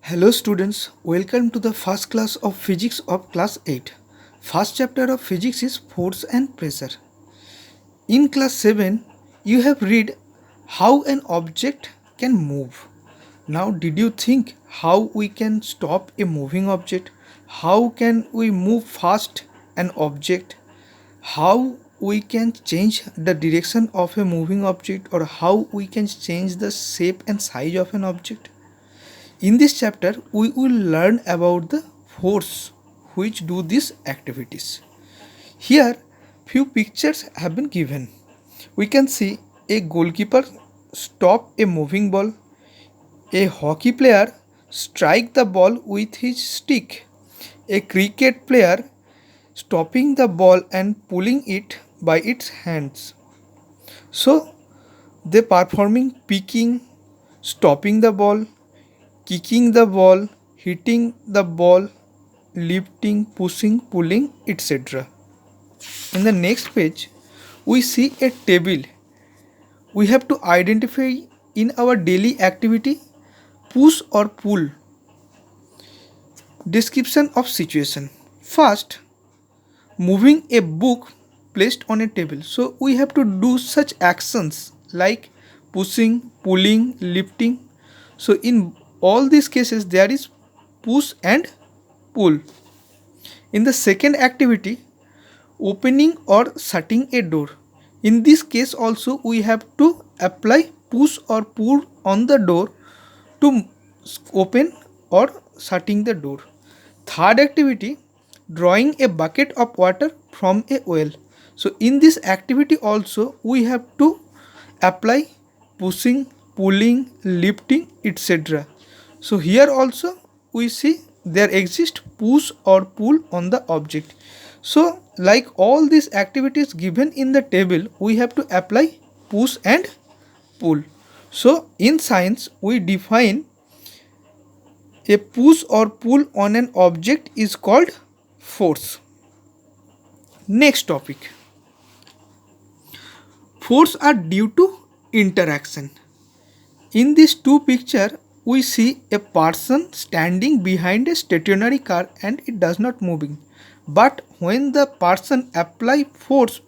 Hello students, welcome to the first class of physics of class 8. First chapter of physics is force and pressure. In class 7, you have read how an object can move. Now did you think how we can stop a moving object? How can we move fast an object? How we can change the direction of a moving object, or how we can change the shape and size of an object? In this chapter, we will learn about the force which do these activities. Here, few pictures have been given. We can see a goalkeeper stop a moving ball, a hockey player strike the ball with his stick, a cricket player stopping the ball and pulling it by its hands. So, they performing picking, stopping the ball, kicking the ball, hitting the ball, lifting, pushing, pulling, etc. In the next page, we see a table. We have to identify in our daily activity push or pull. Description of situation. First, moving a book placed on a table. So we have to do such actions like pushing, pulling, lifting. So in all these cases there is push and pull. In the second activity, opening or shutting a door. In this case also we have to apply push or pull on the door to open or shutting the door. Third activity, drawing a bucket of water from a well. So in this activity also we have to apply pushing, pulling, lifting, etc. So here also we see there exists push or pull on the object. So like all these activities given in the table, we have to apply push and pull. So in science we define a push or pull on an object is called force. Next topic. Force are due to interaction. In this two picture, we see a person standing behind a stationary car and it does not moving. But when the person apply force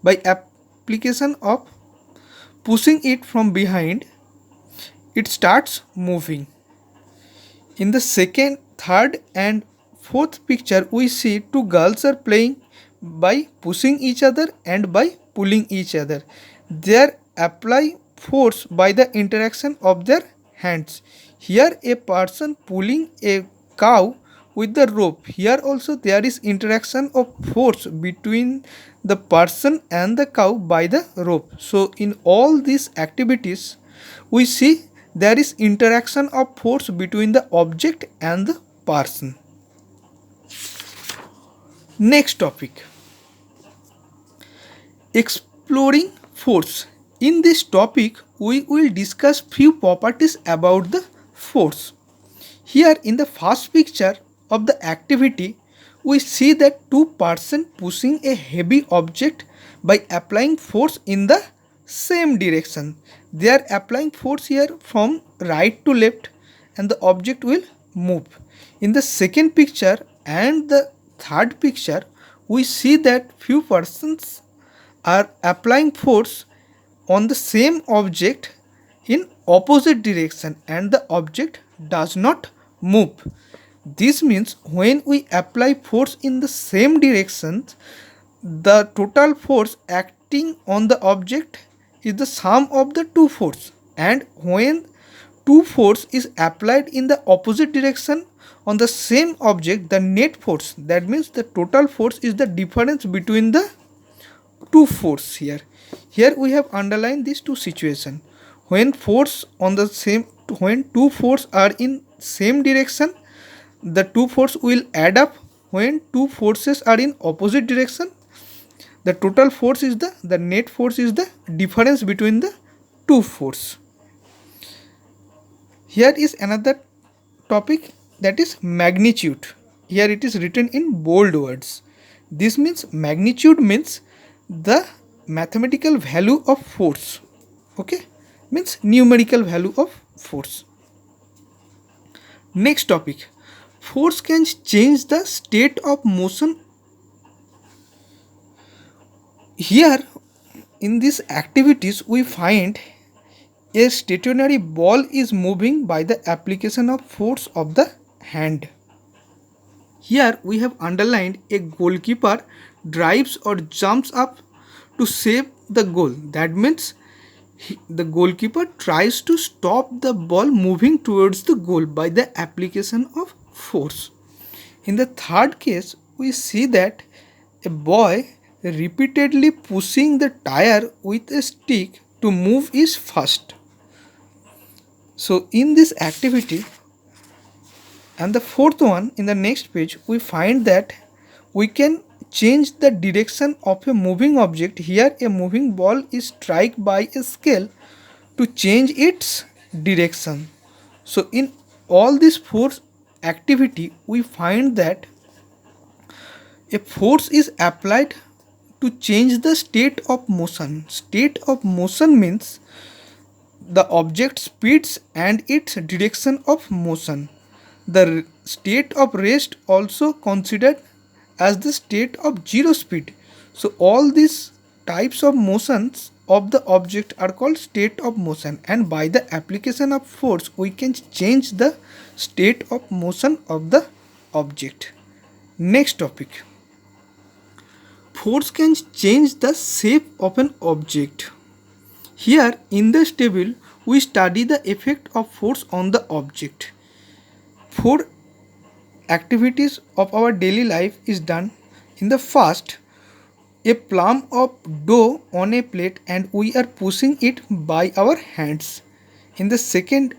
by application of pushing it from behind, it starts moving. In the second, third and fourth picture, we see two girls are playing by pushing each other and by pulling each other. They apply force by the interaction of their hands. Here a person pulling a cow with the rope. Here also there is interaction of force between the person and the cow by the rope. So in all these activities we see there is interaction of force between the object and the person. Next topic, exploring force. In this topic we will discuss few properties about the force. Here in the first picture of the activity we see that two persons pushing a heavy object by applying force in the same direction. They are applying force here from right to left and the object will move. In the second picture and the third picture we see that few persons are applying force on the same object in opposite direction and the object does not move. This means when we apply force in the same direction, the total force acting on the object is the sum of the two force, and when two force is applied in the opposite direction on the same object, the net force, that means the total force, is the difference between the two force. Here we have underlined these two situations. When two force are in same direction, the two force will add up. When two forces are in opposite direction, the total force is the net force is the difference between the two force. Here is another topic, that is magnitude. Here it is written in bold words. This means magnitude means the mathematical value of force. Okay, means numerical value of force. Next topic, force can change the state of motion. Here in these activities we find a stationary ball is moving by the application of force of the hand. Here we have underlined a goalkeeper drives or jumps up to save the goal. That means the goalkeeper tries to stop the ball moving towards the goal by the application of force. In the third case, we see that a boy repeatedly pushing the tire with a stick to move is fast. So in this activity, and the fourth one in the next page, we find that we can change the direction of a moving object. Here a moving ball is struck by a scale to change its direction. So in all these four activity we find that a force is applied to change the state of motion. State of motion means the object speeds and its direction of motion. The state of rest also considered as the state of zero speed. So all these types of motions of the object are called state of motion, and by the application of force we can change the state of motion of the object. Next topic, force can change the shape of an object. Here in this table we study the effect of force on the object. Four activities of our daily life is done. In the first, a plum of dough on a plate and we are pushing it by our hands. In the second,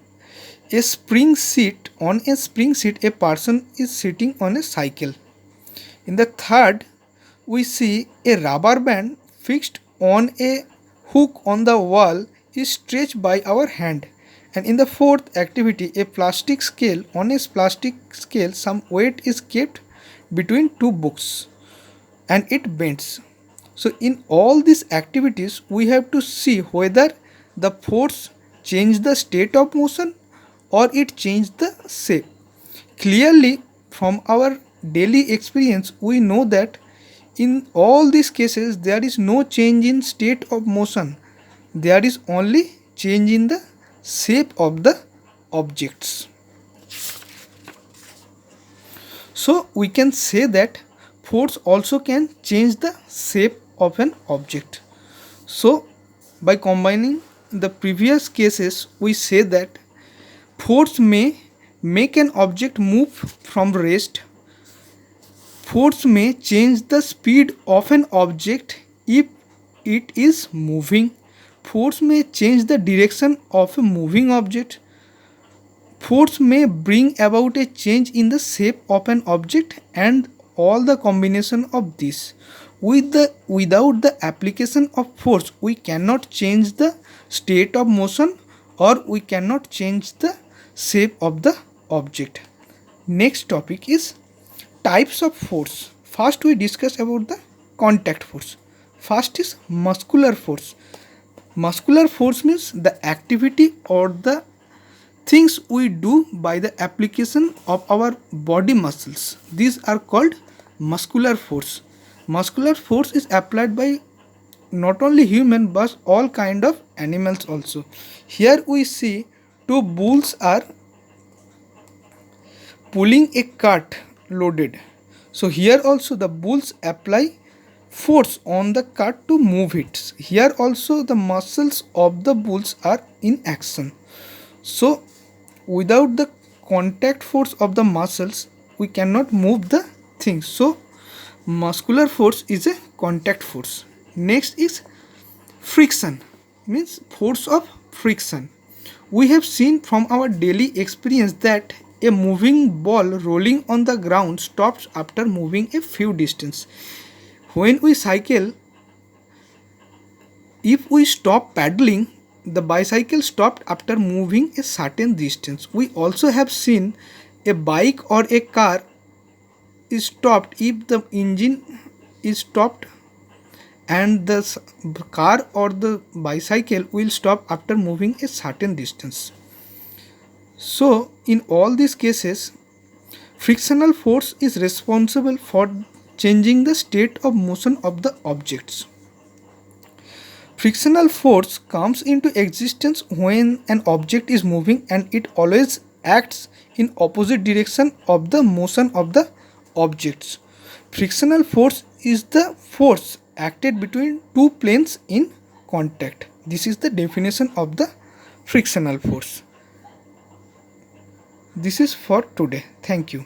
a spring seat, on a spring seat a person is sitting on a cycle. In the third, we see a rubber band fixed on a hook on the wall is stretched by our hand. And in the fourth activity, a plastic scale, on a plastic scale some weight is kept between two books and it bends. So in all these activities we have to see whether the force changed the state of motion or it changed the shape. Clearly from our daily experience we know that in all these cases there is no change in state of motion. There is only change in the shape of the objects. So we can say that force also can change the shape of an object. So by combining the previous cases we say that force may make an object move from rest. Force may change the speed of an object if it is moving. Force may change the direction of a moving object. Force may bring about a change in the shape of an object, and all the combination of this. Without the application of force, we cannot change the state of motion or we cannot change the shape of the object. Next topic is types of force. First we discuss about the contact force. First is muscular force. Muscular force means the activity or the things we do by the application of our body muscles. These are called muscular force. Muscular force is applied by not only human but all kind of animals also. Here we see two bulls are pulling a cart loaded. So here also the bulls apply force on the cart to move it. Here also the muscles of the bulls are in action. So without the contact force of the muscles we cannot move the things. So muscular force is a contact force. Next is friction, means force of friction. We have seen from our daily experience that a moving ball rolling on the ground stops after moving a few distance. When we cycle, if we stop paddling, the bicycle stopped after moving a certain distance. We also have seen a bike or a car is stopped if the engine is stopped, and the car or the bicycle will stop after moving a certain distance. So, in all these cases, frictional force is responsible for changing the state of motion of the objects. Frictional force comes into existence when an object is moving and it always acts in opposite direction of the motion of the objects. Frictional force is the force acted between two planes in contact. This is the definition of the frictional force. This is for today. Thank you.